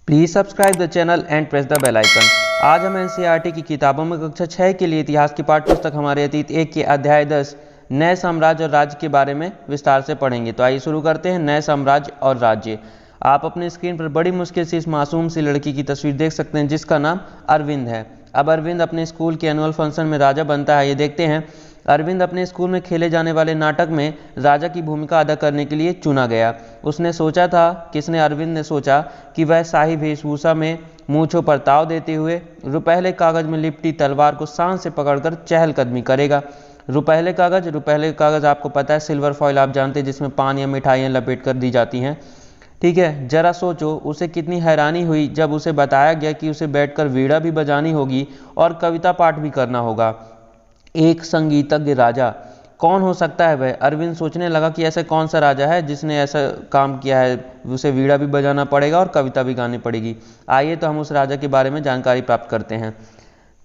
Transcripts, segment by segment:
Please subscribe the channel and press the bell icon. आज हम NCERT की किताबों में कक्षा 6 के लिए इतिहास की पाठ्य पुस्तक हमारे अतीत 1 के अध्याय 10 नए साम्राज्य और राज्य के बारे में विस्तार से पढ़ेंगे। तो आइए शुरू करते हैं। नए साम्राज्य और राज्य। आप अपनी स्क्रीन पर बड़ी मुश्किल से इस मासूम सी लड़की की तस्वीर देख सकते हैं जिसका नाम अरविंद है। अब अरविंद अपने स्कूल के एनुअल फंक्शन में राजा बनता है। ये देखते हैं। अरविंद अपने स्कूल में खेले जाने वाले नाटक में राजा की भूमिका अदा करने के लिए चुना गया। किसने अरविंद ने सोचा कि वह शाही वेशभूषा में मूंछों पर ताव देते हुए रुपहले कागज में लिपटी तलवार को शान से पकड़कर चहलकदमी करेगा। रुपहले कागज आपको पता है, सिल्वर फॉइल आप जानते हैं, जिसमें पान या मिठाइयाँ लपेट कर दी जाती हैं। ठीक है, जरा सोचो उसे कितनी हैरानी हुई जब उसे बताया गया कि उसे बैठकर वीणा भी बजानी होगी और कविता पाठ भी करना होगा। एक संगीतज्ञ राजा, कौन हो सकता है वह? अरविंद सोचने लगा कि ऐसा कौन सा राजा है जिसने ऐसा काम किया है, उसे वीणा भी बजाना पड़ेगा और कविता भी गानी पड़ेगी। आइए तो हम उस राजा के बारे में जानकारी प्राप्त करते हैं।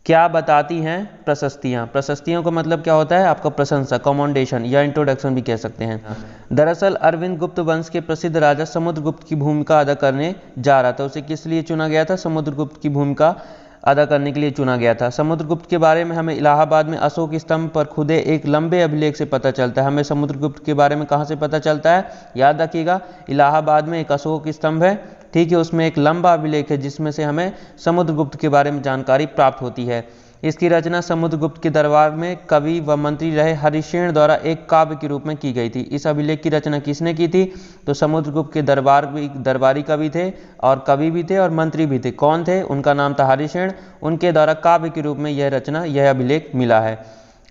क्या बताती हैं प्रशस्तियाँ? प्रशस्तियों का मतलब क्या होता है? आपका प्रशंसा, कमेंडेशन या इंट्रोडक्शन भी कह सकते हैं। दरअसल अरविंद गुप्त वंश के प्रसिद्ध राजा समुद्रगुप्त की भूमिका अदा करने जा रहा था। उसे किस लिए चुना गया था? समुद्रगुप्त की भूमिका अदा करने के लिए चुना गया था। समुद्रगुप्त के बारे में हमें इलाहाबाद में अशोक स्तंभ पर खुदे एक लंबे अभिलेख से पता चलता है। हमें समुद्रगुप्त के बारे में कहाँ से पता चलता है? याद रखिएगा, इलाहाबाद में एक अशोक स्तंभ है। ठीक है, उसमें एक लंबा अभिलेख है जिसमें से हमें समुद्रगुप्त के बारे में जानकारी प्राप्त होती है। इसकी रचना समुद्रगुप्त के दरबार में कवि व मंत्री रहे हरिसेन द्वारा एक काव्य के रूप में की गई थी। इस अभिलेख की रचना किसने की थी? तो समुद्रगुप्त के दरबारी कवि थे और कवि भी थे और मंत्री भी थे। कौन थे? उनका नाम था हरिसेन। उनके द्वारा काव्य के रूप में यह अभिलेख मिला है।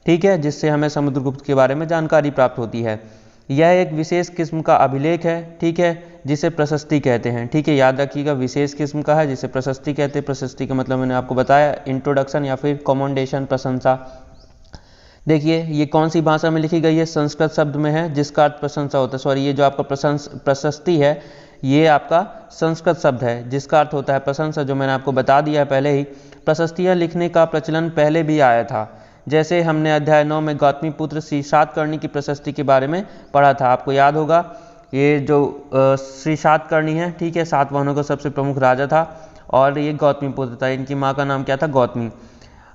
ठीक है, जिससे हमें समुद्रगुप्त के बारे में जानकारी प्राप्त होती है। यह एक विशेष किस्म का अभिलेख है, ठीक है, जिसे प्रशस्ति कहते हैं। ठीक है, याद रखिएगा, विशेष किस्म का है जिसे प्रशस्ति कहते हैं। प्रशस्ति का मतलब मैंने आपको बताया, इंट्रोडक्शन या फिर कमेंडेशन, प्रशंसा। देखिए ये कौन सी भाषा में लिखी गई है? संस्कृत शब्द में है जिसका अर्थ प्रशंसा होता है। सॉरी, ये जो आपका प्रशस्ति है ये आपका संस्कृत शब्द है जिसका अर्थ होता है प्रशंसा, जो मैंने आपको बता दिया है पहले ही। प्रशस्तियाँ लिखने का प्रचलन पहले भी आया था। जैसे हमने अध्याय 9 में गौतमी पुत्र श्री सातकर्णी की प्रशस्ति के बारे में पढ़ा था। आपको याद होगा, ये जो श्री सातकर्णी है, ठीक है, सातवाहनों का सबसे प्रमुख राजा था और ये गौतमी पुत्र था। इनकी माँ का नाम क्या था? गौतमी।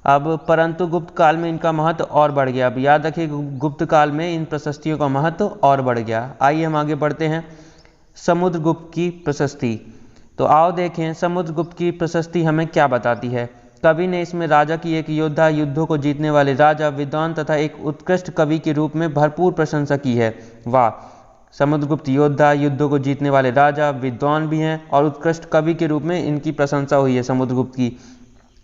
अब परंतु गुप्त काल में इनका महत्व और बढ़ गया। अब याद रखिए, गुप्त काल में इन प्रशस्तियों का महत्व और बढ़ गया। आइए हम आगे बढ़ते हैं। समुद्रगुप्त की प्रशस्ति, तो आओ देखें समुद्रगुप्त की प्रशस्ति हमें क्या बताती है। कवि ने इसमें राजा की एक योद्धा, युद्धों को जीतने वाले राजा, विद्वान तथा एक उत्कृष्ट कवि के रूप में भरपूर प्रशंसा की है। वाह, समुद्रगुप्त योद्धा, युद्धों को जीतने वाले राजा, विद्वान भी हैं और उत्कृष्ट कवि के रूप में इनकी प्रशंसा हुई है समुद्रगुप्त की।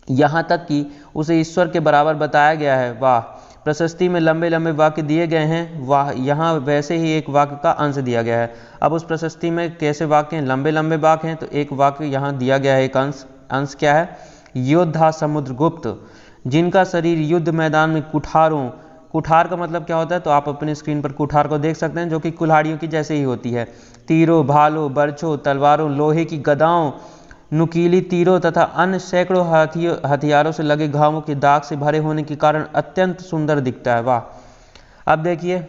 यहाँ तक कि उसे ईश्वर के बराबर बताया गया है। वाह, प्रशस्ति में लंबे लंबे वाक्य दिए गए हैं। वाह, यहाँ वैसे ही एक वाक्य का अंश दिया गया है। अब उस प्रशस्ति में कैसे वाक्य हैं? लंबे लंबे वाक्य हैं, तो एक वाक्य यहाँ दिया गया है, एक अंश क्या है? योद्धा समुद्रगुप्त, जिनका शरीर युद्ध मैदान में कुठार का मतलब क्या होता है? तो आप अपने स्क्रीन पर कुठार को देख सकते हैं, जो कि कुल्हाड़ियों की जैसे ही होती है। तीरों, भालों, बर्छों, तलवारों, लोहे की गदाओं, नुकीली तीरों तथा अन्य सैकड़ों हथियारों से लगे घावों के दाग से भरे होने के कारण अत्यंत सुंदर दिखता है। वाह। अब देखिए,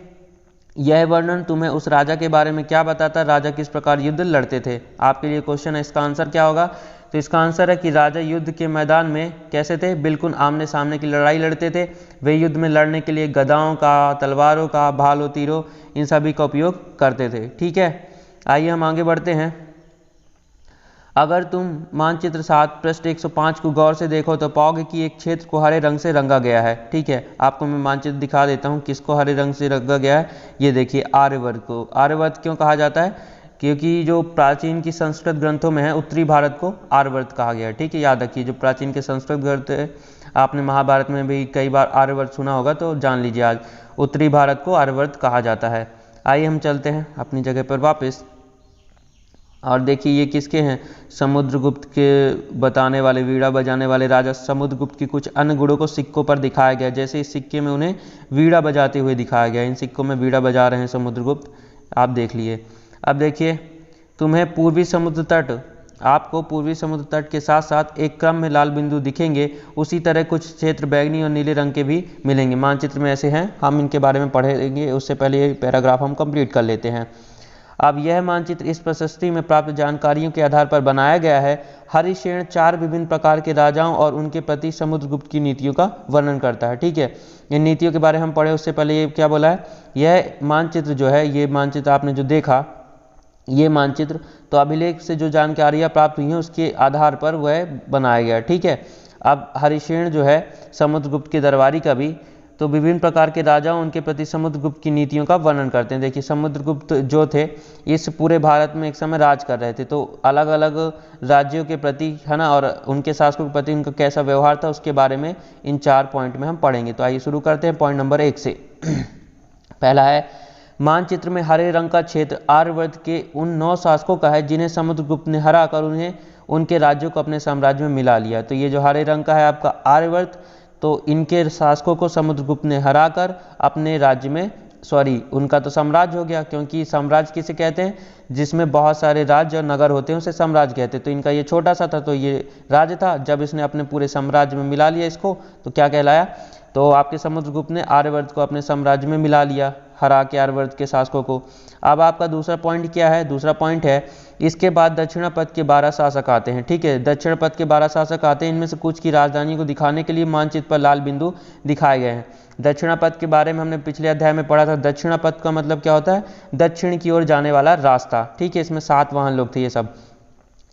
यह वर्णन तुम्हें उस राजा के बारे में क्या बताता है? राजा किस प्रकार युद्ध लड़ते थे? आपके लिए क्वेश्चन है, इसका आंसर क्या होगा? तो इसका आंसर है कि राजा युद्ध के मैदान में कैसे थे? बिल्कुल आमने सामने की लड़ाई लड़ते थे। वे युद्ध में लड़ने के लिए गदाओं का, तलवारों का, भालों, तीरों, इन सभी का उपयोग करते थे। ठीक है, आइए हम आगे बढ़ते हैं। अगर तुम मानचित्र 7 पृष्ठ 105 को गौर से देखो तो पाओगे कि एक क्षेत्र को हरे रंग से रंगा गया है। ठीक है, आपको मैं मानचित्र दिखा देता हूँ किसको हरे रंग से रंगा गया है। ये देखिए, आर्यवर्त को। आर्यवर्त क्यों कहा जाता है? क्योंकि जो प्राचीन की संस्कृत ग्रंथों में है, उत्तरी भारत को आर्यवर्त कहा गया है। ठीक है, याद रखिए, जो प्राचीन के संस्कृत ग्रंथ है, आपने महाभारत में भी कई बार आर्यवर्त सुना होगा, तो जान लीजिए आज उत्तरी भारत को आर्यवर्त कहा जाता है। आइए हम चलते हैं अपनी जगह पर वापस और देखिए ये किसके हैं? समुद्रगुप्त के बताने वाले, वीणा बजाने वाले राजा समुद्रगुप्त की कुछ अन्य गुणों को सिक्कों पर दिखाया गया। जैसे इस सिक्के में उन्हें वीणा बजाते हुए दिखाया गया। इन सिक्कों में वीणा बजा रहे हैं समुद्रगुप्त, आप देख लिए। अब देखिए, तुम्हें पूर्वी समुद्र तट, आपको पूर्वी समुद्र तट के साथ साथ एक क्रम में लाल बिंदु दिखेंगे। उसी तरह कुछ क्षेत्र बैगनी और नीले रंग के भी मिलेंगे। मानचित्र में ऐसे हैं, हम इनके बारे में पढ़ेंगे। उससे पहले ये पैराग्राफ हम कंप्लीट कर लेते हैं। अब यह मानचित्र इस प्रशस्ति में प्राप्त जानकारियों के आधार पर बनाया गया है। हरिशेन 4 विभिन्न प्रकार के राजाओं और उनके प्रति समुद्रगुप्त की नीतियों का वर्णन करता है। ठीक है, इन नीतियों के बारे में हम पढ़े, उससे पहले ये क्या बोला है, यह मानचित्र जो है, ये मानचित्र आपने जो देखा, ये मानचित्र तो अभिलेख से जो जानकारियाँ प्राप्त हुई हैं उसके आधार पर वह बनाया गया। ठीक है, अब हरिशेन जो है समुद्रगुप्त के दरबारी कवि, तो विभिन्न प्रकार के राजाओं उनके प्रति समुद्रगुप्त की नीतियों का वर्णन करते हैं। देखिए, समुद्रगुप्त जो थे इस पूरे भारत में एक समय राज कर रहे थे, तो अलग अलग राज्यों के प्रति, है ना, और उनके शासकों के प्रति उनका कैसा व्यवहार था उसके बारे में इन 4 पॉइंट में हम पढ़ेंगे। तो आइए शुरू करते हैं पॉइंट नंबर 1 से। पहला है, मानचित्र में हरे रंग का क्षेत्र आर्यवर्त के उन 9 शासकों का है जिन्हें समुद्रगुप्त ने हरा कर उन्हें उनके राज्यों को अपने साम्राज्य में मिला लिया। तो ये जो हरे रंग का है आपका आर्यवर्त, तो इनके शासकों को समुद्रगुप्त ने हराकर अपने राज्य में, उनका तो साम्राज्य हो गया, क्योंकि साम्राज्य किसे कहते हैं, जिसमें बहुत सारे राज्य और नगर होते हैं उसे साम्राज्य कहते हैं। तो इनका ये छोटा सा था तो ये राज्य था। जब इसने अपने पूरे साम्राज्य में मिला लिया इसको, तो क्या कहलाया, तो आपके समुद्रगुप्त ने आर्यवर्त को अपने साम्राज्य में मिला लिया, हरा के आर्यवर्त के शासकों को। अब आपका दूसरा पॉइंट क्या है, दूसरा पॉइंट है, इसके बाद दक्षिणापथ के 12 शासक आते हैं। ठीक है, दक्षिणापथ के 12 शासक आते हैं, इनमें से कुछ की राजधानी को दिखाने के लिए मानचित्र पर लाल बिंदु दिखाए गए हैं। दक्षिणापथ के बारे में हमने पिछले अध्याय में पढ़ा था। दक्षिणापथ का मतलब क्या होता है, दक्षिण की ओर जाने वाला रास्ता। ठीक है, इसमें 7 वाहन लोग थे ये सब।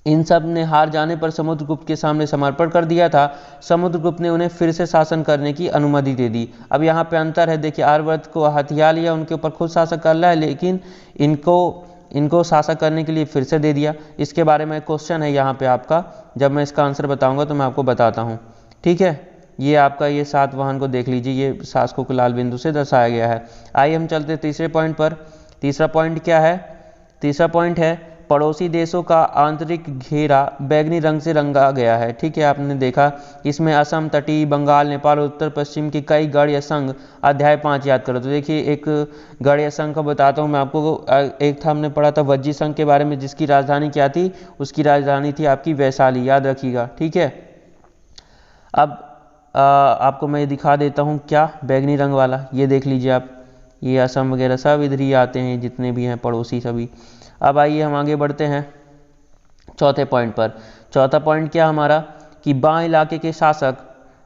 इन सब ने हार जाने पर समुद्रगुप्त के सामने समर्पण कर दिया था। समुद्रगुप्त ने उन्हें फिर से शासन करने की अनुमति दे दी। अब यहाँ पे अंतर है, देखिए, आर्यवर्त को हथिया लिया, उनके ऊपर खुद शासक कर रहा है, लेकिन इनको शासक करने के लिए फिर से दे दिया। इसके बारे में क्वेश्चन है यहाँ पे आपका, जब मैं इसका आंसर बताऊंगा तो मैं आपको बताता हूँ। ठीक है, ये आपका ये 7 वाहन को देख लीजिए, ये शासकों को लाल बिंदु से दर्शाया गया है। आइए हम चलते तीसरे पॉइंट पर। तीसरा पॉइंट क्या है, तीसरा पॉइंट है, पड़ोसी देशों का आंतरिक घेरा बैगनी रंग से रंगा गया है। ठीक है, आपने देखा, इसमें असम, तटीय, बंगाल, नेपाल और उत्तर पश्चिम के कई गढ़ या संघ, अध्याय 5 याद करो। तो देखिए, एक गढ़ या संघ का बताता हूँ मैं आपको। एक था, हमने पढ़ा था वज्जी संघ के बारे में, जिसकी राजधानी क्या थी, उसकी राजधानी थी आपकी वैशाली, याद रखिएगा। ठीक है, अब आपको मैं दिखा देता हूँ क्या, बैगनी रंग वाला, ये देख लीजिए आप, ये असम वगैरह सब इधर ही आते हैं, जितने भी हैं पड़ोसी सभी। अब आइए हम आगे बढ़ते हैं चौथे पॉइंट पर। चौथा पॉइंट क्या हमारा, कि बाँ इलाके के शासक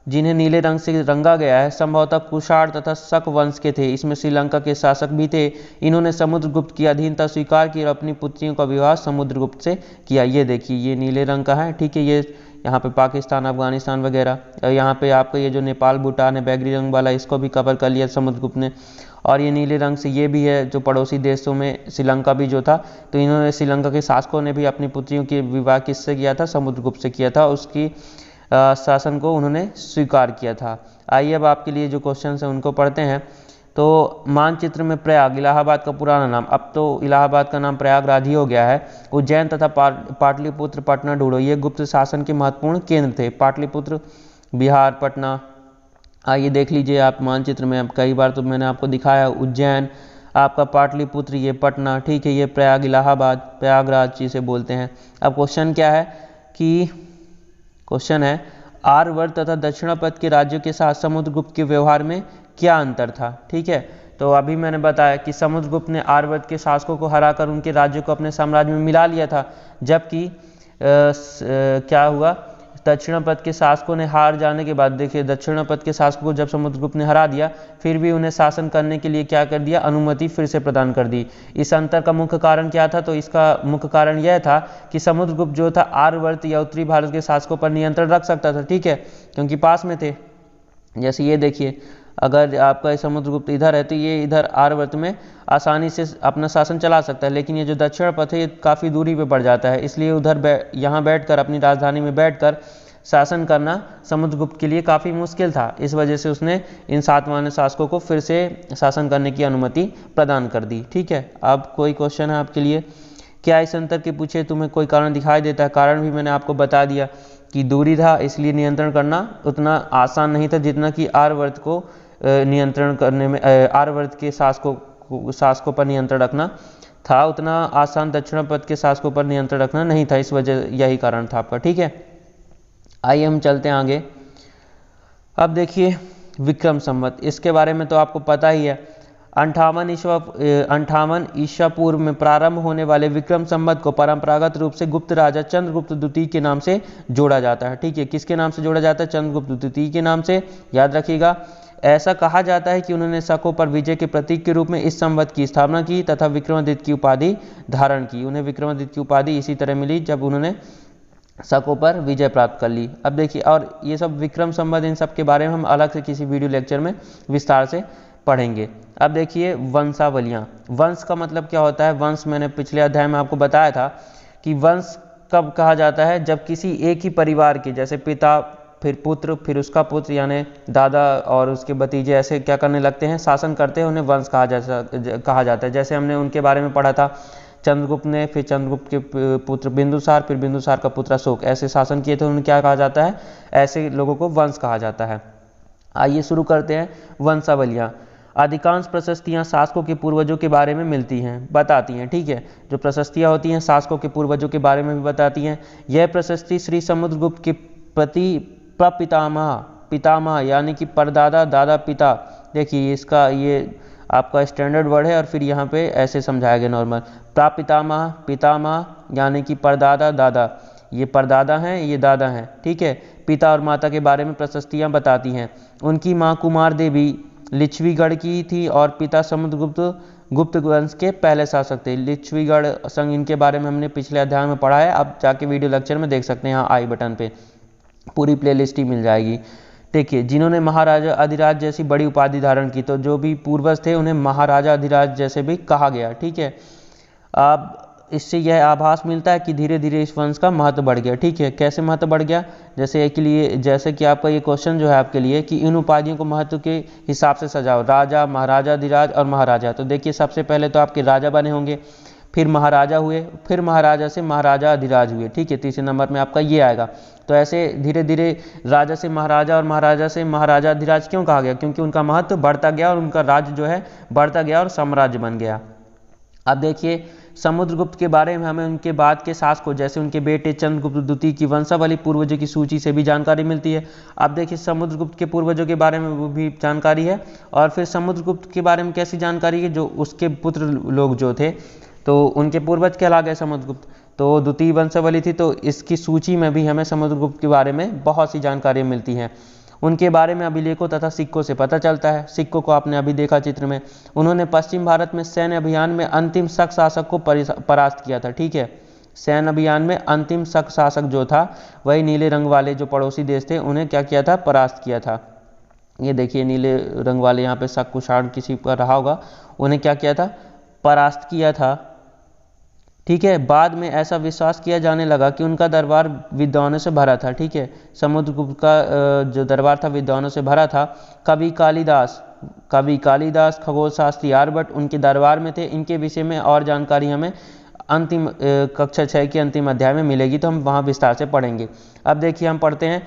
जिन्हें नीले रंग से रंगा गया है संभवतः कुषाण तथा शक वंश के थे। इसमें श्रीलंका के शासक भी थे। इन्होंने समुद्रगुप्त की अधीनता स्वीकार की और अपनी पुत्रियों का विवाह समुद्रगुप्त से किया। ये देखिए, ये नीले रंग का है। ठीक है, ये यहाँ पे पाकिस्तान, अफगानिस्तान वगैरह, और यहाँ पे आपका ये जो नेपाल, भूटान है बैगनी रंग वाला, इसको भी कवर कर लिया समुद्रगुप्त ने। और ये नीले रंग से ये भी है जो पड़ोसी देशों में श्रीलंका भी जो था, तो इन्होंने, श्रीलंका के शासकों ने भी अपनी पुत्रियों के विवाह किससे किया था, समुद्रगुप्त से किया था, उसकी शासन को उन्होंने स्वीकार किया था। आइए अब आपके लिए जो क्वेश्चन है उनको पढ़ते हैं। तो मानचित्र में प्रयाग, इलाहाबाद का पुराना नाम, अब तो इलाहाबाद का नाम प्रयागराज ही हो गया है। उज्जैन तथा पाटलिपुत्र, पटना ढूंढो, ये गुप्त शासन के महत्वपूर्ण केंद्र थे। पाटलिपुत्र बिहार, पटना, आइए देख लीजिए आप मानचित्र में, अब कई बार तो मैंने आपको दिखाया, उज्जैन आपका, पाटलिपुत्र ये पटना। ठीक है, ये प्रयाग, इलाहाबाद, प्रयागराज जिसे बोलते हैं। अब क्वेश्चन क्या है कि, क्वेश्चन है, आर्यवर्त तथा दक्षिणापथ के राज्यों के साथ समुद्रगुप्त के व्यवहार में क्या अंतर था। ठीक है, तो अभी मैंने बताया कि समुद्रगुप्त ने आर्यवर्त के शासकों को हराकर उनके राज्यों को अपने साम्राज्य में मिला लिया था, जबकि क्या हुआ, दक्षिणापथ के शासकों ने हार जाने के बाद, देखिए, दक्षिणापथ के शासकों को जब समुद्रगुप्त ने हरा दिया, फिर भी उन्हें शासन करने के लिए क्या कर दिया, अनुमति फिर से प्रदान कर दी। इस अंतर का मुख्य कारण क्या था, तो इसका मुख्य कारण यह था कि समुद्रगुप्त जो था आर्यवर्त या उत्तरी भारत के शासकों पर नियंत्रण रख सकता था। ठीक है, क्योंकि पास में थे। जैसे ये देखिए, अगर आपका समुद्रगुप्त इधर है तो ये इधर आर्यवर्त में आसानी से अपना शासन चला सकता है, लेकिन ये जो दक्षिणापथ है ये काफ़ी दूरी पे पड़ जाता है, इसलिए उधर यहाँ बैठकर, अपनी राजधानी में बैठकर शासन करना समुद्रगुप्त के लिए काफ़ी मुश्किल था। इस वजह से उसने इन 7 महान शासकों को फिर से शासन करने की अनुमति प्रदान कर दी। ठीक है, अब कोई क्वेश्चन है आपके लिए, क्या इस अंतर के पीछे तुम्हें कोई कारण दिखाई देता है? कारण भी मैंने आपको बता दिया कि दूरी था, इसलिए नियंत्रण करना उतना आसान नहीं था जितना कि आर्यवर्त को नियंत्रण करने में, आर्यवर्त के शासकों पर नियंत्रण रखना था, उतना आसान दक्षिणापथ के शासकों पर नियंत्रण रखना नहीं था। इस वजह, यही कारण था आपका। ठीक है, आइए हम चलते हैं आगे। अब देखिए, विक्रम संवत, इसके बारे में तो आपको पता ही है। 58 ईसा पूर्व में प्रारंभ होने वाले विक्रम संवत को परंपरागत रूप से गुप्त राजा चंद्रगुप्त द्वितीय के नाम से जोड़ा जाता है। ठीक है, किसके नाम से जोड़ा जाता है? चंद्रगुप्त द्वितीय के नाम से, याद रखिएगा। ऐसा कहा जाता है कि उन्होंने शकों पर विजय के प्रतीक के रूप में इस संवत की स्थापना की तथा विक्रमादित्य की उपाधि धारण की। उन्हें विक्रमादित्य की उपाधि इसी तरह मिली जब उन्होंने शकों पर विजय प्राप्त कर ली। अब देखिए, और ये सब विक्रम संवत, इन सब के बारे में हम अलग से किसी वीडियो लेक्चर में विस्तार से पढ़ेंगे। अब देखिए वंशावलियाँ। वंश का मतलब क्या होता है? वंश मैंने पिछले अध्याय में आपको बताया था कि वंश कब कहा जाता है? जब किसी एक ही परिवार के, जैसे पिता, फिर पुत्र, फिर उसका पुत्र यानी दादा और उसके भतीजे, ऐसे क्या करने लगते हैं? शासन करते हैं, उन्हें वंश कहा जाता है। जैसे हमने उनके बारे में पढ़ा था, चंद्रगुप्त ने, फिर चंद्रगुप्त के पुत्र बिंदुसार, फिर बिंदुसार का पुत्र अशोक, ऐसे शासन किए थे, उन्हें क्या कहा जाता है? ऐसे लोगों को वंश कहा जाता है। आइए शुरू करते हैं वंशावलियाँ। अधिकांश प्रशस्तियाँ शासकों के पूर्वजों के बारे में मिलती हैं, बताती हैं। ठीक है, जो प्रशस्तियाँ होती हैं शासकों के पूर्वजों के बारे में भी बताती हैं। यह प्रशस्ति श्री समुद्रगुप्त के प्रति पितामह यानी कि परदादा, दादा, पिता। देखिए इसका ये आपका स्टैंडर्ड वर्ड है और फिर यहाँ पे ऐसे समझाया गया नॉर्मल। प्रापितामह, पितामह यानी कि परदादा, दादा, ये परदादा हैं, ये दादा हैं। ठीक है, पिता और माता के बारे में प्रशस्तियाँ बताती हैं। उनकी माँ कुमार देवी लिच्छवीगढ़ की थी और पिता गुप्त वंश के पहले शासक थे। लिच्छवीगढ़ संघ, इनके बारे में हमने पिछले अध्याय में पढ़ा है, आप जाके वीडियो लेक्चर में देख सकते हैं, यहाँ आई बटन पे पूरी प्लेलिस्ट ही मिल जाएगी। देखिए, जिन्होंने महाराजा अधिराज जैसी बड़ी उपाधि धारण की, तो जो भी पूर्वज थे उन्हें महाराजा अधिराज जैसे भी कहा गया। ठीक है, अब इससे यह आभास मिलता है कि धीरे धीरे इस वंश का महत्व बढ़ गया। ठीक है, कैसे महत्व बढ़ गया? जैसे कि आपका ये क्वेश्चन जो है आपके लिए कि इन उपाधियों को महत्व के हिसाब से सजाओ, राजा, महाराजा अधिराज और महाराजा। तो देखिए, सबसे पहले तो आपके राजा बने होंगे, फिर महाराजा हुए, फिर महाराजा से महाराजा अधिराज हुए। ठीक है, तीसरे नंबर में आपका ये आएगा। तो ऐसे धीरे धीरे राजा से महाराजा और महाराजा से महाराजा अधिराज क्यों कहा गया? क्योंकि उनका महत्व बढ़ता गया और उनका राज्य जो है बढ़ता गया और साम्राज्य बन गया। अब देखिए, समुद्रगुप्त के बारे में हमें उनके बाद के शासकों, जैसे उनके बेटे चंद्रगुप्त द्वितीय की वंशावली पूर्वजों की सूची से भी जानकारी मिलती है। अब देखिए, समुद्रगुप्त के पूर्वजों के बारे में वो भी जानकारी है, और फिर समुद्रगुप्त के बारे में कैसी जानकारी है? जो उसके पुत्र लोग जो थे, तो उनके पूर्वज कहला गए समुद्रगुप्त, तो द्वितीय वंशावली थी। तो इसकी सूची में भी हमें समुद्रगुप्त के बारे में बहुत सी जानकारी मिलती हैं। उनके बारे में अभिलेखों तथा सिक्कों से पता चलता है। सिक्कों को आपने अभी देखा चित्र में। उन्होंने पश्चिम भारत में सैन्य अभियान में अंतिम शक शासक को परास्त किया था। ठीक है, सैन्य अभियान में अंतिम शक शासक जो था, वही नीले रंग वाले जो पड़ोसी देश थे, उन्हें क्या किया था? परास्त किया था। ये देखिए, नीले रंग वाले यहाँ पे शक कुषाण किसी का रहा होगा, उन्हें क्या किया था? परास्त किया था। ठीक है, बाद में ऐसा विश्वास किया जाने लगा कि उनका दरबार विद्वानों से भरा था। ठीक है, समुद्रगुप्त का जो दरबार था विद्वानों से भरा था। कवि कालिदास, खगोल शास्त्री आर्यभट्ट उनके दरबार में थे। इनके विषय में और जानकारी हमें अंतिम कक्षा 6 के अंतिम अध्याय में मिलेगी, तो हम वहाँ विस्तार से पढ़ेंगे। अब देखिए, हम पढ़ते हैं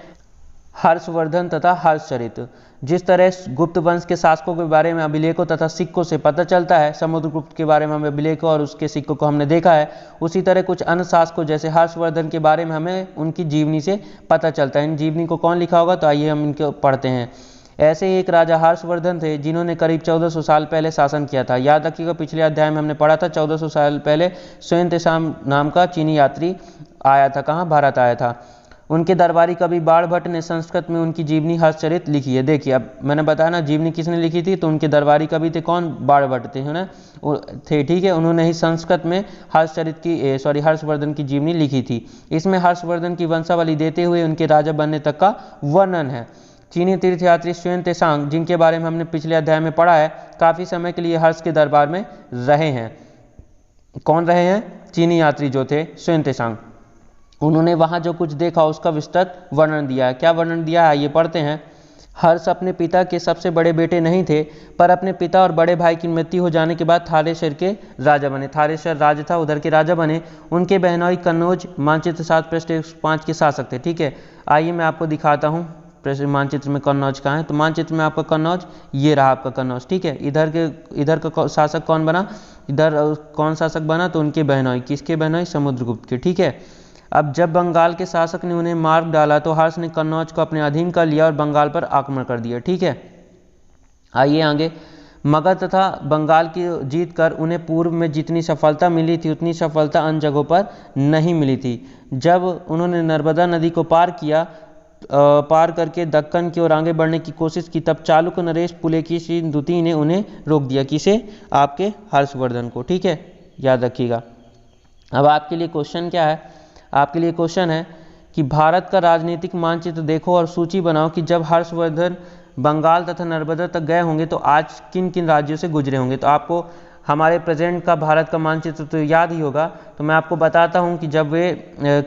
हर्षवर्धन तथा हर्षचरित। जिस तरह गुप्त वंश के शासकों के बारे में अभिलेखों तथा सिक्कों से पता चलता है, समुद्रगुप्त के बारे में हमें अभिलेखों और उसके सिक्कों को हमने देखा है, उसी तरह कुछ अन्य शासकों जैसे हर्षवर्धन के बारे में हमें उनकी जीवनी से पता चलता है। इन जीवनी को कौन लिखा होगा? तो आइए हम इनको पढ़ते हैं। ऐसे ही एक राजा हर्षवर्धन थे जिन्होंने करीब 1400 साल पहले शासन किया था। याद रखिएगा, पिछले अध्याय में हमने पढ़ा था 1400 साल पहले स्वयं नाम का चीनी यात्री आया था। कहाँ? भारत आया था। उनके दरबारी कवि बाणभट्ट ने संस्कृत में उनकी जीवनी हर्षचरित लिखी है। देखिए, अब मैंने बताया ना जीवनी किसने लिखी थी, तो उनके दरबारी कवि थे कौन? बाणभट्ट थे, है ना, थे। ठीक है, उन्होंने ही संस्कृत में हर्षवर्धन की जीवनी लिखी थी। इसमें हर्षवर्धन की वंशावली देते हुए उनके राजा बनने तक का वर्णन है। चीनी तीर्थयात्री स्वयं तेसांग, जिनके बारे में हमने पिछले अध्याय में पढ़ा है, काफी समय के लिए हर्ष के दरबार में रहे हैं। कौन रहे हैं? चीनी यात्री जो थे स्वयं तेसांग। उन्होंने वहां जो कुछ देखा उसका विस्तृत वर्णन दिया है। क्या वर्णन दिया है? आइए पढ़ते हैं। हर्ष अपने पिता के सबसे बड़े बेटे नहीं थे, पर अपने पिता और बड़े भाई की मृत्यु हो जाने के बाद थारेश्वर के राजा बने। थारेश्वर राज्य था, उधर के राजा बने। उनके बहनोई कन्नौज मानचित्र 7 पृष्ठ 105 के शासक थे। ठीक है, आइए मैं आपको दिखाता हूँ मानचित्र में कन्नौज कहाँ है। तो मानचित्र में आपका कन्नौज, ये रहा आपका कन्नौज। ठीक है, इधर का शासक कौन बना? इधर कौन शासक बना? तो उनके बहनोई। किसके बहनोई? समुद्रगुप्त के। ठीक है, अब जब बंगाल के शासक ने उन्हें मार डाला तो हर्ष ने कन्नौज को अपने अधीन कर लिया और बंगाल पर आक्रमण कर दिया। ठीक है, आइए आगे। मगध तथा बंगाल की जीत कर उन्हें पूर्व में जितनी सफलता मिली थी उतनी सफलता अन्य जगहों पर नहीं मिली थी। जब उन्होंने नर्मदा नदी को पार किया, पार करके दक्कन की ओर आगे बढ़ने की कोशिश की, तब चालुक्य नरेश पुलकेशिन द्वितीय ने उन्हें रोक दिया। किसे? आपके हर्षवर्धन को। ठीक है, याद रखिएगा। अब आपके लिए क्वेश्चन क्या है? आपके लिए क्वेश्चन है कि भारत का राजनीतिक मानचित्र देखो और सूची बनाओ कि जब हर्षवर्धन बंगाल तथा नर्मदा तक गए होंगे तो आज किन किन राज्यों से गुजरे होंगे। तो आपको हमारे प्रेजेंट का भारत का मानचित्र तो याद ही होगा, तो मैं आपको बताता हूं कि जब वे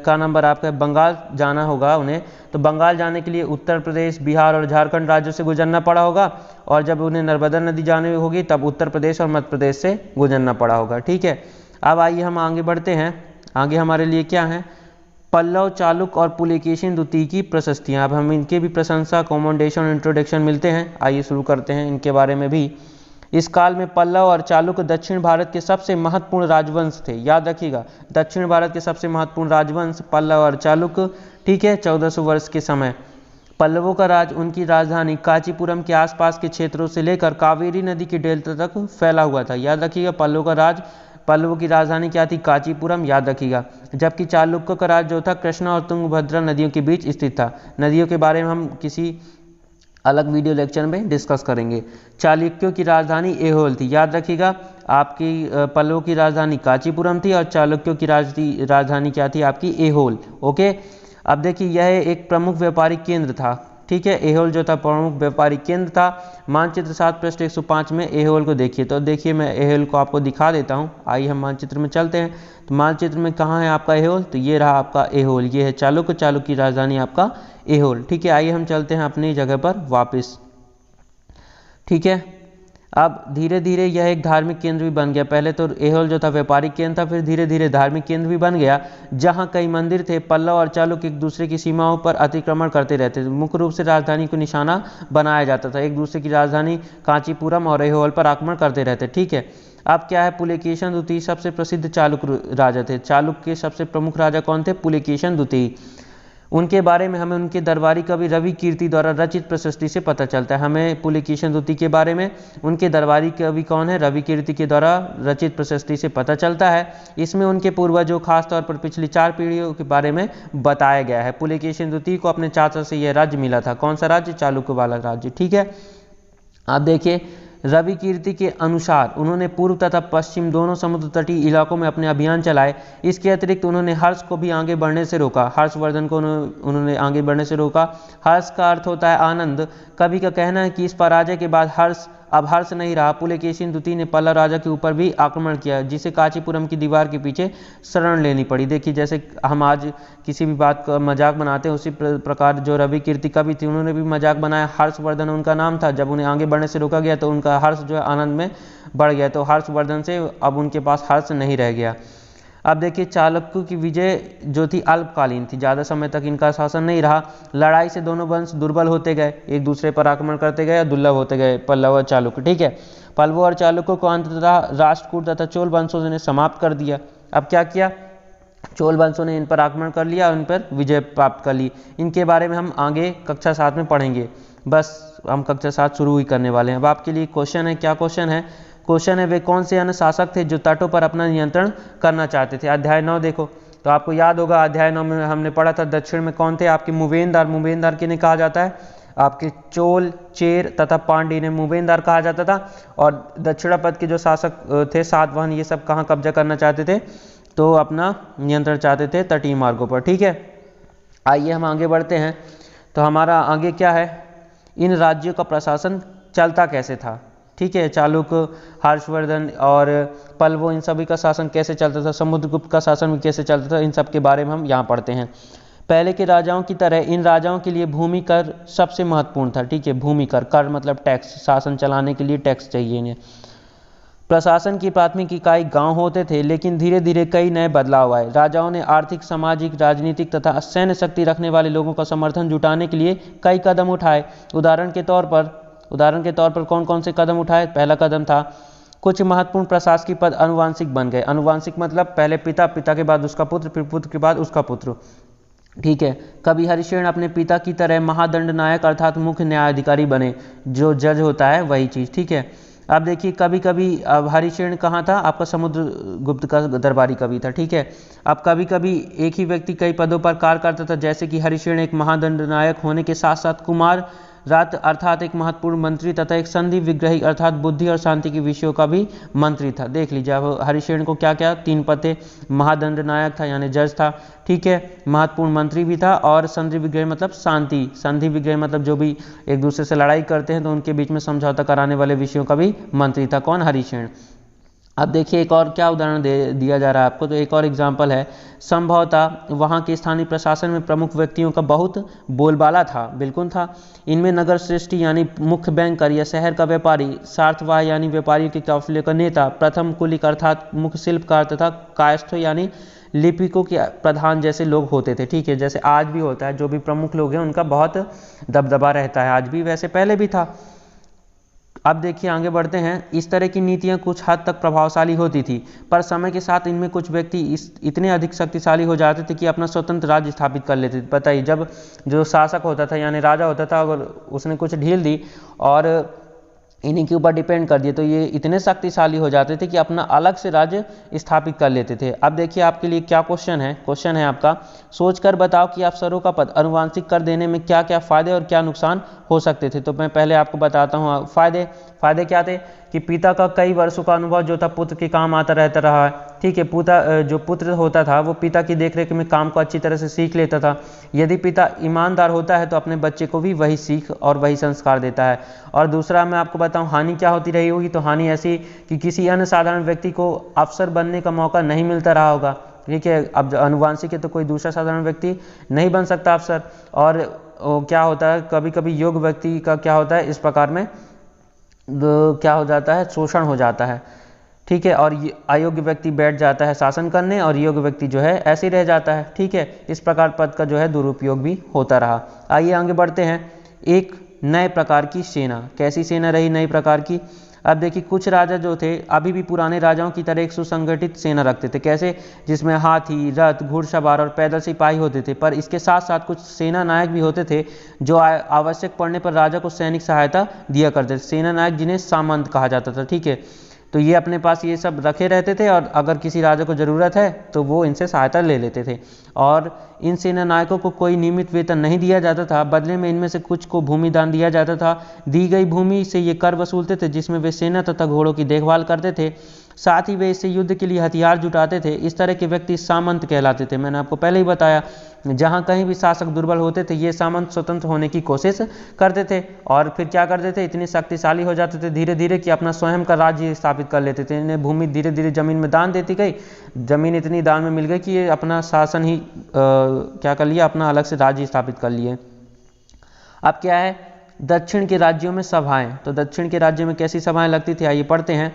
का नंबर आपका बंगाल जाना होगा उन्हें, तो बंगाल जाने के लिए उत्तर प्रदेश, बिहार और झारखंड राज्यों से गुजरना पड़ा होगा, और जब उन्हें नर्मदा नदी जाने होगी तब उत्तर प्रदेश और मध्य प्रदेश से गुजरना पड़ा होगा। ठीक है, अब आइए हम आगे बढ़ते हैं। आगे हमारे लिए क्या है? पल्लव, चालुक्य और पुलकेशिन द्वितीय की प्रशस्तियाँ। अब हम इनके भी प्रशंसा, कमेंडेशन और इंट्रोडक्शन मिलते हैं। आइए शुरू करते हैं इनके बारे में भी। इस काल में पल्लव और चालुक्य दक्षिण भारत के सबसे महत्वपूर्ण राजवंश थे। याद रखिएगा, दक्षिण भारत के सबसे महत्वपूर्ण राजवंश पल्लव और चालुक्य। ठीक है, 1400 वर्ष के समय पल्लवों का राज उनकी राजधानी कांचीपुरम के आसपास के क्षेत्रों से लेकर कावेरी नदी के डेल्टा तक फैला हुआ था। याद रखिएगा, पल्लवों का राज, पल्लवों की राजधानी क्या थी? कांचीपुरम। याद रखिएगा। जबकि चालुक्यों का राज जो था कृष्णा और तुंगभद्रा नदियों के बीच स्थित था। नदियों के बारे में हम किसी अलग वीडियो लेक्चर में डिस्कस करेंगे। चालुक्यों की राजधानी ऐहोल थी। याद रखिएगा, आपकी पल्लवों की राजधानी कांचीपुरम थी और चालुक्यों की राजधानी क्या थी? आपकी ऐहोल। ओके, अब देखिए यह एक प्रमुख व्यापारिक केंद्र था। ठीक है, ऐहोल जो था प्रमुख व्यापारिक केंद्र था। मानचित्र 7 पृष्ठ 105 में ऐहोल को देखिए। तो देखिए मैं ऐहोल को आपको दिखा देता हूँ। आइए हम मानचित्र में चलते हैं। तो मानचित्र में कहाँ है आपका ऐहोल? तो ये रहा आपका ऐहोल, ये है चालुक्य, चालुक्य की राजधानी आपका ऐहोल। ठीक है, आइए हम चलते हैं अपनी जगह पर वापस। ठीक है, अब धीरे धीरे यह एक धार्मिक केंद्र भी बन गया। पहले तो ऐहोल जो था व्यापारिक केंद्र था, फिर धीरे धीरे धार्मिक केंद्र भी बन गया, जहां कई मंदिर थे। पल्लव और चालुक्य एक दूसरे की सीमाओं पर अतिक्रमण करते रहते थे। मुख्य रूप से राजधानी को निशाना बनाया जाता था। एक दूसरे की राजधानी कांचीपुरम और ऐहोल पर आक्रमण करते रहते। ठीक है, अब क्या है? पुलकेशिन द्वितीय सबसे प्रसिद्ध चालुक्य राजा थे। चालुक्य के सबसे प्रमुख राजा कौन थे? पुलकेशिन द्वितीय। उनके बारे में हमें उनके दरबारी कवि रवि कीर्ति द्वारा रचित प्रशस्ति से पता चलता है। हमें पुलकेशिन द्वितीय के बारे में उनके दरबारी कवि कौन है? रवि कीर्ति के द्वारा रचित प्रशस्ति से पता चलता है। इसमें उनके पूर्वजों, खासतौर पर पिछली 4 पीढ़ियों के बारे में बताया गया है। पुलकेशिन द्वितीय को अपने चाचा से यह राज्य मिला था। कौन सा राज्य? चालुक्य वाला राज्य। ठीक है, आप देखिए रवि कीर्ति के अनुसार उन्होंने पूर्व तथा पश्चिम दोनों समुद्र तटीय इलाकों में अपने अभियान चलाए। इसके अतिरिक्त उन्होंने हर्ष को भी आगे बढ़ने से रोका। हर्षवर्धन को उन्होंने आगे बढ़ने से रोका। हर्ष का अर्थ होता है आनंद। कवि का कहना है कि इस पराजय के बाद अब हर्ष नहीं रहा। पुलकेशिन द्वितीय ने पल्लव राजा के ऊपर भी आक्रमण किया, जिसे कांचीपुरम की दीवार के पीछे शरण लेनी पड़ी। देखिए जैसे हम आज किसी भी बात का मजाक बनाते हैं, उसी प्रकार जो रवि कीर्ति कवि थी उन्होंने भी मजाक बनाया। हर्षवर्धन उनका नाम था। जब उन्हें आगे बढ़ने से रोका गया तो उनका हर्ष जो है आनंद में बढ़ गया। तो हर्षवर्धन से अब उनके पास हर्ष नहीं रह गया। अब देखिए चालुक्यों की विजय जो थी अल्पकालीन थी, ज़्यादा समय तक इनका शासन नहीं रहा। लड़ाई से दोनों वंश दुर्बल होते गए, एक दूसरे पर आक्रमण करते गए, दुर्लभ होते गए पल्लव और चालुक्य। ठीक है, पल्लवों और चालुक्यों को अंततः राष्ट्रकूट तथा चोल वंशों ने समाप्त कर दिया। अब क्या किया? चोल वंशों ने इन पर आक्रमण कर लिया, उन पर विजय प्राप्त कर ली। इनके बारे में हम आगे कक्षा 7 में पढ़ेंगे। बस हम कक्षा 7 शुरू ही करने वाले हैं। अब आपके लिए क्वेश्चन है, क्या क्वेश्चन है? क्वेश्चन है वे कौन से अन्य शासक थे जो तटों पर अपना नियंत्रण करना चाहते थे। अध्याय 9 देखो, तो आपको याद होगा अध्याय 9 में हमने पढ़ा था दक्षिण में कौन थे? आपके मूवेंदार। मूवेंदार किन्हें कहा जाता है? आपके चोल, चेर तथा पांड्य ने मूवेंदार कहा जाता था। और दक्षिणापथ के जो शासक थे सातवाहन, ये सब कहाँ कब्जा करना चाहते थे? तो अपना नियंत्रण चाहते थे तटीय मार्गों पर। ठीक है, आइए हम आगे बढ़ते हैं। तो हमारा आगे क्या है? इन राज्यों का प्रशासन चलता कैसे था? ठीक है, चालुक्य, हर्षवर्धन और पल्लवों, इन सभी का शासन कैसे चलता था? समुद्रगुप्त का शासन भी कैसे चलता था? इन सब के बारे में हम यहाँ पढ़ते हैं। पहले के राजाओं की तरह इन राजाओं के लिए भूमि कर सबसे महत्वपूर्ण था। ठीक है, भूमि कर, कर मतलब टैक्स, शासन चलाने के लिए टैक्स चाहिए इन्हें। प्रशासन की प्राथमिक इकाई गांव होते थे, लेकिन धीरे धीरे कई नए बदलाव आए। राजाओं ने आर्थिक, सामाजिक, राजनीतिक तथा सैन्य शक्ति रखने वाले लोगों का समर्थन जुटाने के लिए कई कदम उठाए। उदाहरण के तौर पर कौन कौन से कदम उठाए? पहला कदम था कुछ महत्वपूर्ण प्रशासकीय पद अनुवांशिक बन गए। अनुवांशिक मतलब पहले पिता, पिता के बाद उसका पुत्र, फिर पुत्र के बाद उसका पुत्र। ठीक है, कवि हरिशेन अपने पिता की तरह महादंड नायक अर्थात मुख्य न्यायाधिकारी बने। जो जज होता है वही चीज़। ठीक है, अब देखिए कभी कभी अब हरिशेन कहाँ था, आपका समुद्रगुप्त का दरबारी कवि था, ठीक है। अब कभी कभी एक ही व्यक्ति कई पदों पर कार्य करता था, जैसे कि हरिशेन एक महादंडनायक होने के साथ साथ कुमार रथ अर्थात एक महत्वपूर्ण मंत्री तथा एक संधि विग्रही अर्थात बुद्धि और शांति के विषयों का भी मंत्री था। देख लीजिए अब हरिशेन को क्या क्या 3 पद थे, महादंडनायक था यानी जज था, ठीक है, महत्वपूर्ण मंत्री भी था, और संधि विग्रही मतलब शांति, संधि विग्रही मतलब जो भी एक दूसरे से लड़ाई करते हैं तो उनके बीच में समझौता कराने वाले विषयों का भी मंत्री था। कौन? हरिशेन। अब देखिए एक और क्या उदाहरण दे दिया जा रहा है आपको, तो एक और एग्जाम्पल है, संभवतः वहाँ के स्थानीय प्रशासन में प्रमुख व्यक्तियों का बहुत बोलबाला था, बिल्कुल था। इनमें नगर श्रेष्ठी यानी मुख्य बैंकर या शहर का व्यापारी, सार्थवाह यानी व्यापारियों के काफिले का नेता, प्रथम कुलिक अर्थात मुख्य शिल्पकार तथा कायस्थ यानी लिपिकों के प्रधान जैसे लोग होते थे, ठीक है। जैसे आज भी होता है, जो भी प्रमुख लोग हैं उनका बहुत दबदबा रहता है, आज भी, वैसे पहले भी था। अब देखिए आगे बढ़ते हैं। इस तरह की नीतियां कुछ हद तक प्रभावशाली होती थी, पर समय के साथ इनमें कुछ व्यक्ति इतने अधिक शक्तिशाली हो जाते थे कि अपना स्वतंत्र राज्य स्थापित कर लेते थे। बताइए, जब जो शासक होता था यानी राजा होता था, अगर उसने कुछ ढील दी और इन्हीं के ऊपर डिपेंड कर दिए तो ये इतने शक्तिशाली हो जाते थे कि अपना अलग से राज्य स्थापित कर लेते थे। अब देखिए आपके लिए क्या क्वेश्चन है आपका, सोचकर बताओ कि अफसरों का पद अनुवांशिक कर देने में क्या क्या फायदे और क्या नुकसान हो सकते थे। तो मैं पहले आपको बताता हूँ फायदे क्या थे कि पिता का कई वर्षों का अनुभव जो था पुत्र के काम आता रहता रहा है, ठीक है। जो पुत्र होता था वो पिता की देखरेख में काम को अच्छी तरह से सीख लेता था। यदि पिता ईमानदार होता है तो अपने बच्चे को भी वही सीख और वही संस्कार देता है। और दूसरा मैं आपको बताऊं हानि क्या होती रही होगी, तो हानि ऐसी कि किसी अन्य साधारण व्यक्ति को अफसर बनने का मौका नहीं मिलता रहा होगा, ठीक है। अब अनुवांशिक है तो कोई दूसरा साधारण व्यक्ति नहीं बन सकता अफसर। और क्या होता है, कभी कभी योग्य व्यक्ति का क्या होता है, इस प्रकार में क्या हो जाता है, शोषण हो जाता है, ठीक है। और अयोग्य व्यक्ति बैठ जाता है शासन करने और योग्य व्यक्ति जो है ऐसे ही रह जाता है, ठीक है। इस प्रकार पद का जो है दुरुपयोग भी होता रहा। आइए आगे बढ़ते हैं। एक नए प्रकार की सेना, कैसी सेना रही नई प्रकार की। अब देखिए कुछ राजा जो थे अभी भी पुराने राजाओं की तरह एक सुसंगठित सेना रखते थे, कैसे, जिसमें हाथी, रथ, घुड़सवार और पैदल सिपाही होते थे। पर इसके साथ साथ कुछ सेना नायक भी होते थे जो आवश्यक पड़ने पर राजा को सैनिक सहायता दिया करते थे। सेना नायक जिन्हें सामंत कहा जाता था, ठीक है। तो ये अपने पास ये सब रखे रहते थे और अगर किसी राजा को ज़रूरत है तो वो इनसे सहायता ले लेते थे। और इन सेना नायकों को कोई नियमित वेतन नहीं दिया जाता था, बदले में इनमें से कुछ को भूमि दान दिया जाता था। दी गई भूमि से ये कर वसूलते थे जिसमें वे सेना तथा घोड़ों की देखभाल करते थे, साथ ही वे इससे युद्ध के लिए हथियार जुटाते थे। इस तरह के व्यक्ति सामंत कहलाते थे। मैंने आपको पहले ही बताया, जहाँ कहीं भी शासक दुर्बल होते थे ये सामंत स्वतंत्र होने की कोशिश करते थे और फिर क्या करते थे, इतने शक्तिशाली हो जाते थे धीरे धीरे कि अपना स्वयं का राज्य स्थापित कर लेते थे। इन्हें भूमि धीरे धीरे जमीन में दान देती गई, जमीन इतनी दान में मिल गई कि ये अपना शासन ही क्या कर लिया, अपना अलग से राज्य स्थापित कर लिए। अब क्या है, दक्षिण के राज्यों में सभाएं। तो दक्षिण के राज्य में कैसी सभाएं लगती थी, आइए पढ़ते हैं।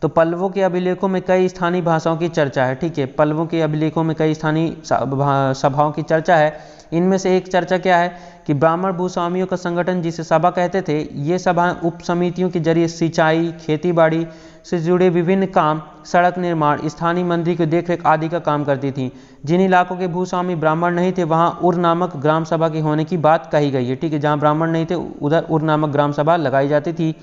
तो पल्लवों के अभिलेखों में कई स्थानीय भाषाओं की चर्चा है, ठीक है। पल्लवों के अभिलेखों में कई स्थानीय सभाओं की चर्चा है। इनमें से एक चर्चा क्या है कि ब्राह्मण भूस्वामियों का संगठन जिसे सभा कहते थे, ये सभाएं उप समितियों के जरिए सिंचाई, खेतीबाड़ी से जुड़े विभिन्न काम, सड़क निर्माण, स्थानीय मंदिर की देखरेख आदि का काम करती थी। जिन इलाकों के भूस्वामी ब्राह्मण नहीं थे वहाँ उर नामक ग्राम सभा के होने की बात कही गई है, ठीक है। जहाँ ब्राह्मण नहीं थे उधर उर नामक ग्राम सभा लगाई जाती थी।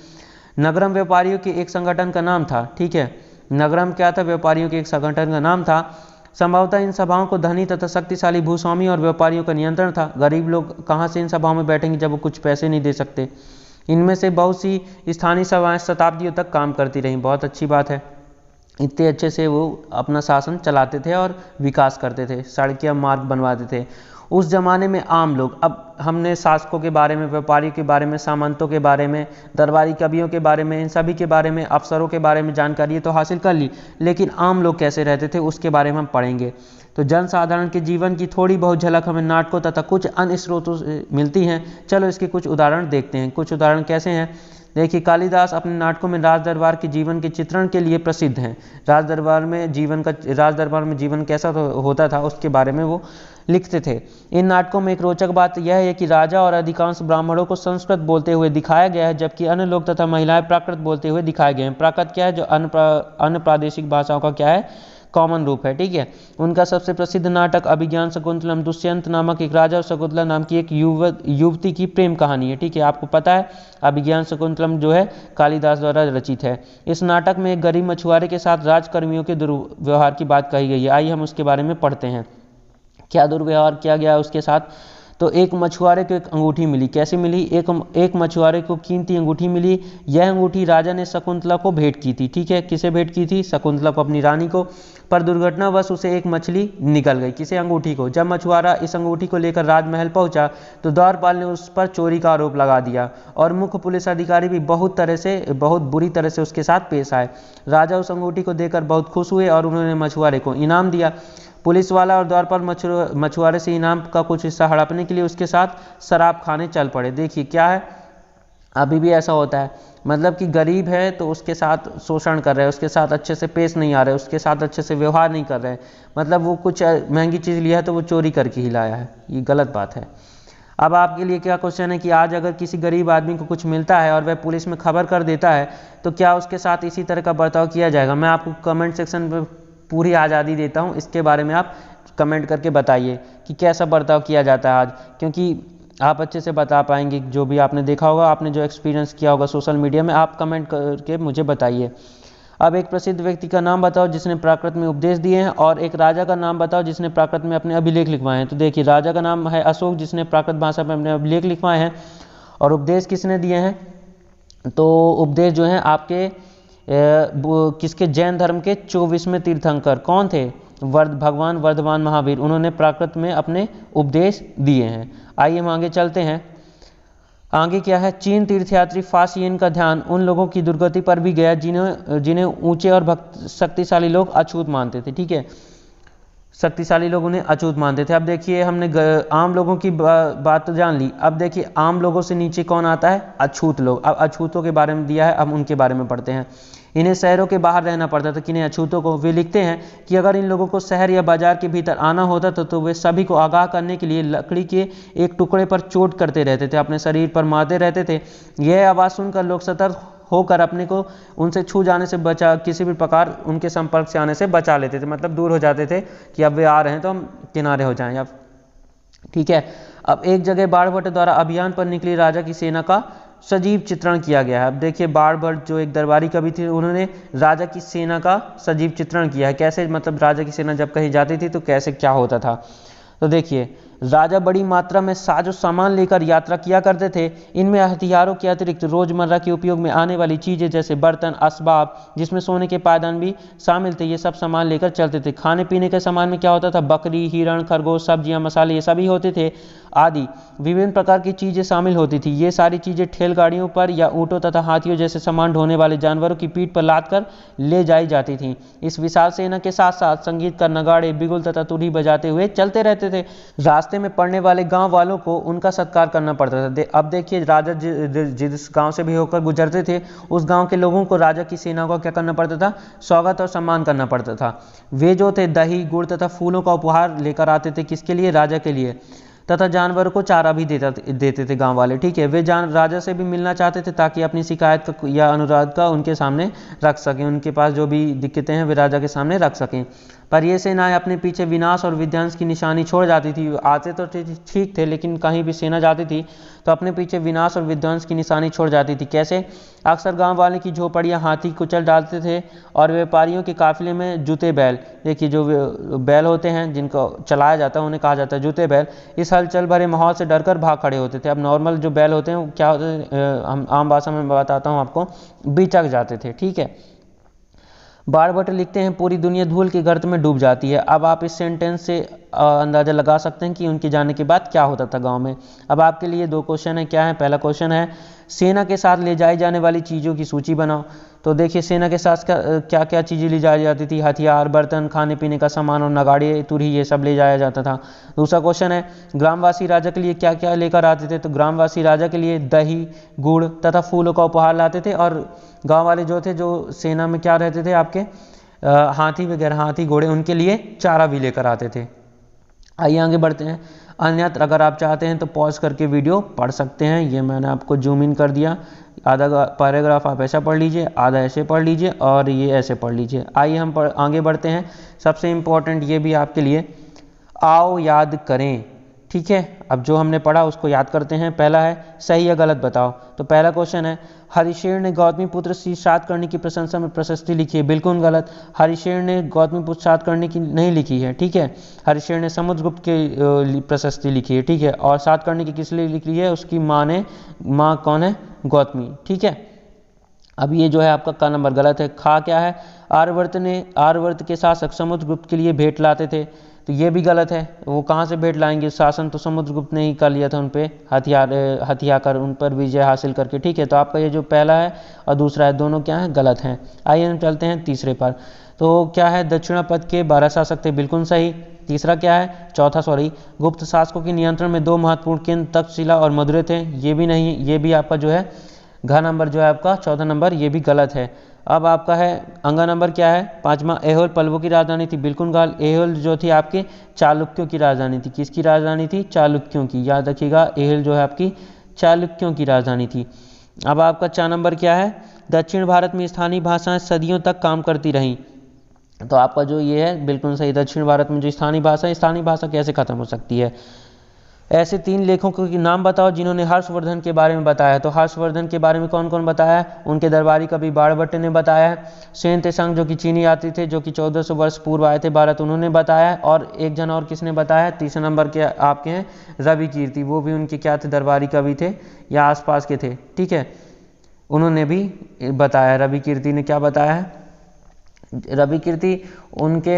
नगरम व्यापारियों के एक संगठन का नाम था, ठीक है। नगरम क्या था, व्यापारियों के एक संगठन का नाम था। संभवतः इन सभाओं को धनी तथा शक्तिशाली भूस्वामी और व्यापारियों का नियंत्रण था। गरीब लोग कहाँ से इन सभाओं में बैठेंगे जब वो कुछ पैसे नहीं दे सकते। इनमें से बहुत सी स्थानीय सभाएं शताब्दियों तक काम करती रहीं, बहुत अच्छी बात है। इतने अच्छे से वो अपना शासन चलाते थे और विकास करते थे, सड़कें मार्ग बनवाते थे। उस जमाने में आम लोग, अब हमने शासकों के बारे में, व्यापारियों के बारे में, सामंतों के बारे में, दरबारी कवियों के बारे में, इन सभी के बारे में, अफसरों के बारे में जानकारी तो हासिल कर ली, लेकिन आम लोग कैसे रहते थे उसके बारे में हम पढ़ेंगे। तो जनसाधारण के जीवन की थोड़ी बहुत झलक हमें नाटकों तथा कुछ अन्य स्रोतों से मिलती हैं। चलो इसके कुछ उदाहरण देखते हैं। कुछ उदाहरण कैसे हैं, देखिए कालिदास अपने नाटकों में राज दरबार के जीवन के चित्रण के लिए प्रसिद्ध हैं। राज दरबार में जीवन कैसा होता था उसके बारे में वो लिखते थे। इन नाटकों में एक रोचक बात यह है कि राजा और अधिकांश ब्राह्मणों को संस्कृत बोलते हुए दिखाया गया है, जबकि अन्य लोग तथा महिलाएं प्राकृत बोलते हुए दिखाए गए हैं। प्राकृत क्या है, जो अन्य प्रादेशिक भाषाओं का क्या है, कॉमन रूप है, ठीक है। उनका सबसे प्रसिद्ध नाटक अभिज्ञान शकुंतलम दुष्यंत नामक एक राजा और शकुंतला नाम की एक युवती की प्रेम कहानी है, ठीक है। आपको पता है अभिज्ञान शकुंतलम जो है कालिदास द्वारा रचित है। इस नाटक में एक गरीब मछुआरे के साथ राजकर्मियों के दुर्व्यवहार की बात कही गई है। आइए हम उसके बारे में पढ़ते हैं। क्या दुर्व्यवहार किया गया उसके साथ? तो एक मछुआरे को एक अंगूठी मिली। कैसे मिली? एक मछुआरे को कीमती अंगूठी मिली। यह अंगूठी राजा ने शकुंतला को भेंट की थी, ठीक है। किसे भेंट की थी? शकुंतला को, अपनी रानी को। पर दुर्घटनावश उसे एक मछली निकल गई। किसे? अंगूठी को। जब मछुआरा इस अंगूठी को लेकर राजमहल पहुंचा तो द्वारपाल ने उस पर चोरी का आरोप लगा दिया और मुख्य पुलिस अधिकारी भी बहुत बुरी तरह से उसके साथ पेश आए। राजा उस अंगूठी को देखकर बहुत खुश हुए और उन्होंने मछुआरे को इनाम दिया। पुलिस वाला और द्वारपाल मछुआरे से इनाम का कुछ हिस्सा हड़पने के लिए उसके साथ शराब खाने चल पड़े। देखिए क्या है, अभी भी ऐसा होता है, मतलब कि गरीब है तो उसके साथ शोषण कर रहे हैं, उसके साथ अच्छे से पेश नहीं आ रहे, उसके साथ अच्छे से व्यवहार नहीं कर रहे हैं। मतलब वो कुछ महंगी चीज़ लिया है तो वो चोरी करके ही लाया है, ये गलत बात है। अब आपके लिए क्या क्वेश्चन है कि आज अगर किसी गरीब आदमी को कुछ मिलता है और वह पुलिस में खबर कर देता है तो क्या उसके साथ इसी तरह का बर्ताव किया जाएगा? मैं आपको कमेंट सेक्शन में पूरी आज़ादी देता हूँ, इसके बारे में आप कमेंट करके बताइए कि कैसा बर्ताव किया जाता है आज, क्योंकि आप अच्छे से बता पाएंगे जो भी आपने देखा होगा, आपने जो एक्सपीरियंस किया होगा सोशल मीडिया में, आप कमेंट करके मुझे बताइए। अब एक प्रसिद्ध व्यक्ति का नाम बताओ जिसने प्राकृत में उपदेश दिए हैं, और एक राजा का नाम बताओ जिसने प्राकृत में अपने अभिलेख लिखवाए हैं। तो देखिए राजा का नाम है अशोक, जिसने प्राकृत भाषा में अपने अभिलेख लिखवाए हैं। और उपदेश किसने दिए हैं? तो उपदेश जो हैं आपके किसके? जैन धर्म के 24वें तीर्थंकर कौन थे? भगवान वर्धमान महावीर, उन्होंने प्राकृत में अपने उपदेश दिए हैं। आइए हम आगे चलते हैं। आगे क्या है? चीन तीर्थयात्री फासियन का ध्यान उन लोगों की दुर्गति पर भी गया जिन्हें ऊंचे और शक्तिशाली लोग अछूत मानते थे, ठीक है। शक्तिशाली लोग उन्हें अछूत मानते थे। अब देखिए हमने आम लोगों की बात तो जान ली। अब देखिए आम लोगों से नीचे कौन आता है? अछूत लोग। अब अछूतों के बारे में दिया है, अब उनके बारे में पढ़ते हैं। इन्हें शहरों के बाहर रहना पड़ता था। किन्हें? अछूतों को। वे लिखते हैं कि अगर इन लोगों को शहर या बाजार के भीतर आना होता तो वे सभी को आगाह करने के लिए लकड़ी के एक टुकड़े पर चोट करते रहते थे, अपने शरीर पर मारते रहते थे। यह आवाज़ सुनकर लोग सतर्क होकर अपने को उनसे छू जाने से बचा, किसी भी प्रकार उनके संपर्क से आने से बचा लेते थे, मतलब दूर हो जाते थे कि अब वे आ रहे हैं तो हम किनारे हो जाएं अब, ठीक है। अब एक जगह बाणभट्ट द्वारा अभियान पर निकली राजा की सेना का सजीव चित्रण किया गया है। अब देखिए बाणभट्ट जो एक दरबारी कवि थे, उन्होंने राजा की सेना का सजीव चित्रण किया है। कैसे? मतलब राजा की सेना जब कहीं जाती थी तो कैसे क्या होता था। तो देखिए राजा बड़ी मात्रा में साजो सामान लेकर यात्रा किया करते थे। इनमें हथियारों के अतिरिक्त रोजमर्रा के उपयोग में आने वाली चीजें जैसे बर्तन, असबाब, जिसमें सोने के पायदान भी शामिल थे, ये सब सामान लेकर चलते थे। खाने पीने के सामान में क्या होता था? बकरी, हिरण, खरगोश, सब्जियां, मसाले, ये सभी होते थे आदि। विभिन्न प्रकार की चीजें शामिल होती थी। ये सारी चीजें ठेलगाड़ियों पर या ऊंटों तथा हाथियों जैसे सामान ढोने वाले जानवरों की पीठ पर लाद कर ले जाई जाती थी। इस विशाल सेना के साथ साथ संगीत कर नगाड़े, बिगुल तथा तुरही बजाते हुए चलते रहते थे। रास्ते में पड़ने वाले गांव वालों को उनका सत्कार करना पड़ता था। अब देखिए राजा जिस गांव से भी होकर गुजरते थे उस गांव के लोगों को राजा की सेना को क्या करना पड़ता था? स्वागत और सम्मान करना पड़ता था। वे जो थे दही, गुड़ तथा फूलों का उपहार लेकर आते थे। किसके लिए? राजा के लिए। तथा जानवरों को चारा भी देते थे गांव वाले, ठीक है। वे राजा से भी मिलना चाहते थे ताकि अपनी शिकायत का या अनुरोध का उनके सामने रख सकें। उनके पास जो भी दिक्कतें हैं वे राजा के सामने रख सकें। पर ये सेनाएं अपने पीछे विनाश और विध्वंस की निशानी छोड़ जाती थी। आते तो ठीक थे, लेकिन कहीं भी सेना जाती थी तो अपने पीछे विनाश और विध्वंस की निशानी छोड़ जाती थी। कैसे? अक्सर गांव वाले की झोपड़ियां हाथी कुचल डालते थे और व्यापारियों के काफिले में जूते बैल, देखिए जो बैल होते हैं जिनको चलाया जाता है उन्हें कहा जाता है जूते बैल, इस हलचल भरे माहौल से डरकर भाग खड़े होते थे। अब नॉर्मल जो बैल होते हैं क्या होते हैं, हम आम भाषा में बताता हूँ आपको, बिचक जाते थे, ठीक है। बाणभट्ट लिखते हैं पूरी दुनिया धूल के गर्त में डूब जाती है। अब आप इस सेंटेंस से अंदाजा लगा सकते हैं कि उनके जाने के बाद क्या होता था गांव में। अब आपके लिए दो क्वेश्चन है। क्या है? पहला क्वेश्चन है सेना के साथ ले जाई जाने वाली चीज़ों की सूची बनाओ। तो देखिए सेना के साथ क्या क्या चीज़ें ले जाई जाती थी? हथियार, बर्तन, खाने पीने का सामान और नगाड़े, तुरही, ये सब ले जाया जाता था। दूसरा क्वेश्चन है ग्रामवासी राजा के लिए क्या क्या लेकर आते थे? तो ग्रामवासी राजा के लिए दही, गुड़ तथा फूलों का उपहार लाते थे। और गाँव वाले जो थे, जो सेना में क्या रहते थे आपके, हाथी वगैरह, हाथी घोड़े, उनके लिए चारा भी लेकर आते थे। आइए आगे बढ़ते हैं। अन्यत्र अगर आप चाहते हैं तो पॉज करके वीडियो पढ़ सकते हैं। ये मैंने आपको जूम इन कर दिया। आधा पैराग्राफ आप ऐसा पढ़ लीजिए, आधा ऐसे पढ़ लीजिए और ये ऐसे पढ़ लीजिए। आइए हम आगे बढ़ते हैं। सबसे इम्पोर्टेंट ये भी आपके लिए, आओ याद करें। ठीक है, अब जो हमने पढ़ा उसको याद करते हैं। पहला है सही या गलत बताओ। तो पहला क्वेश्चन है, हरिशेर ने गौतमी पुत्र से सातकर्णी की प्रशंसा में प्रशस्ति लिखी है। बिल्कुल गलत। हरिशेर ने गौतमी पुत्र सातकर्णी की नहीं लिखी है। ठीक है, हरिशेर ने समुद्रगुप्त की प्रशस्ति लिखी है। ठीक है, और सातकर्णी की किस लिए लिखी है? उसकी माँ कौन है? गौतमी। ठीक है, अब ये जो है आपका का नंबर गलत है। खा क्या है? आर्यवर्त के शासक समुद्रगुप्त के लिए भेंट लाते थे। तो ये भी गलत है। वो कहाँ से भेंट लाएंगे? शासन तो समुद्रगुप्त ने ही कर लिया था उन पे, हथियार कर उन पर विजय हासिल करके। ठीक है, तो आपका ये जो पहला है और दूसरा है, दोनों क्या है? गलत हैं। आइए हम चलते हैं तीसरे पर। तो क्या है? दक्षिणापथ के 12 शासक थे। बिल्कुल सही। तीसरा क्या है? गुप्त शासकों के नियंत्रण में 2 महत्वपूर्ण केंद्र तक्षशिला और मदुरै थे। ये भी नहीं, ये भी आपका जो है घ नंबर जो है आपका चौथा नंबर, ये भी गलत है। अब आपका है अंगा नंबर क्या है? 5वां, एहोल पल्लवों की राजधानी थी। बिल्कुल गलत। एहोल जो थी आपके चालुक्यों की राजधानी थी। किसकी राजधानी थी? चालुक्यों की। याद रखिएगा, एहोल जो है आपकी चालुक्यों की राजधानी थी। अब आपका 4 नंबर क्या है? दक्षिण भारत में स्थानीय भाषाएं सदियों तक काम करती रहीं। तो आपका जो ये है बिल्कुल सही। दक्षिण भारत में जो स्थानीय भाषा कैसे खत्म हो सकती है? ऐसे 3 लेखकों के नाम बताओ जिन्होंने हर्षवर्धन के बारे में बताया है। तो हर्षवर्धन के बारे में कौन कौन बताया है? उनके दरबारी कवि बाणभट्ट ने बताया है। सेन त्संग जो कि चीनी यात्री थे, जो कि 1400 वर्ष पूर्व आए थे भारत, उन्होंने बताया है। और एक जन और किसने बताया है? तीसरे नंबर के आपके हैं रवि कीर्ति। वो भी उनके क्या थे? दरबारी कवि थे या आसपास के थे। ठीक है, उन्होंने भी बताया। रवि कीर्ति ने क्या बताया है? रवि कीर्ति उनके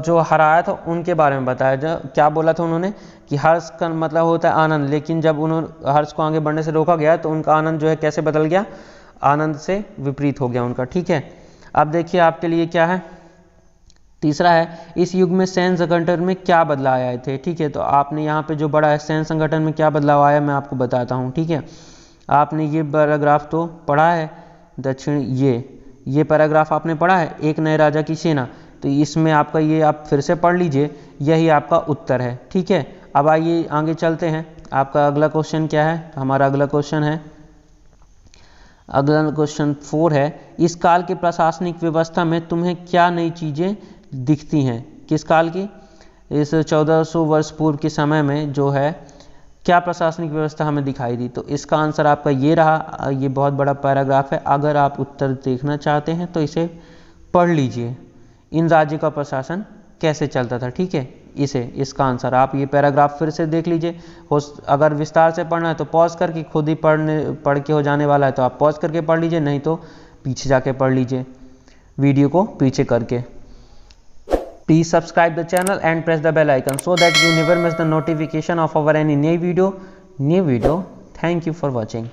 जो हराया था उनके बारे में बताया। जो क्या बोला था उन्होंने कि हर्ष का मतलब होता है आनंद, लेकिन जब उन्होंने हर्ष को आगे बढ़ने से रोका गया तो उनका आनंद जो है कैसे बदल गया? आनंद से विपरीत हो गया उनका। ठीक है, अब देखिए आपके लिए क्या है? तीसरा है, इस युग में सैन्य संगठन में क्या बदलाव आए थे। ठीक है, तो आपने यहाँ पे जो बड़ा है सैन्य संगठन में क्या बदलाव आया मैं आपको बताता हूँ। ठीक है, आपने ये पैराग्राफ तो पढ़ा है, दक्षिण ये पैराग्राफ आपने पढ़ा है, एक नए राजा की सेना। तो इसमें आपका ये आप फिर से पढ़ लीजिए, यही आपका उत्तर है। ठीक है, अब आइए आगे चलते हैं। आपका अगला क्वेश्चन क्या है? हमारा अगला क्वेश्चन 4 है, इस काल की प्रशासनिक व्यवस्था में तुम्हें क्या नई चीज़ें दिखती हैं? किस काल की? इस 1400 वर्ष पूर्व के समय में जो है क्या प्रशासनिक व्यवस्था हमें दिखाई दी? तो इसका आंसर आपका ये रहा। ये बहुत बड़ा पैराग्राफ है, अगर आप उत्तर देखना चाहते हैं तो इसे पढ़ लीजिए। इन राज्य का प्रशासन कैसे चलता था। ठीक है, इसका आंसर आप ये पैराग्राफ फिर से देख लीजिए। अगर विस्तार से पढ़ना है तो पॉज करके, खुद ही पढ़ के हो जाने वाला है तो आप पॉज करके पढ़ लीजिए, नहीं तो पीछे जाके पढ़ लीजिए वीडियो को पीछे करके। Please subscribe the channel and press the bell icon so that you never miss the notification of our any new video. Thank you for watching.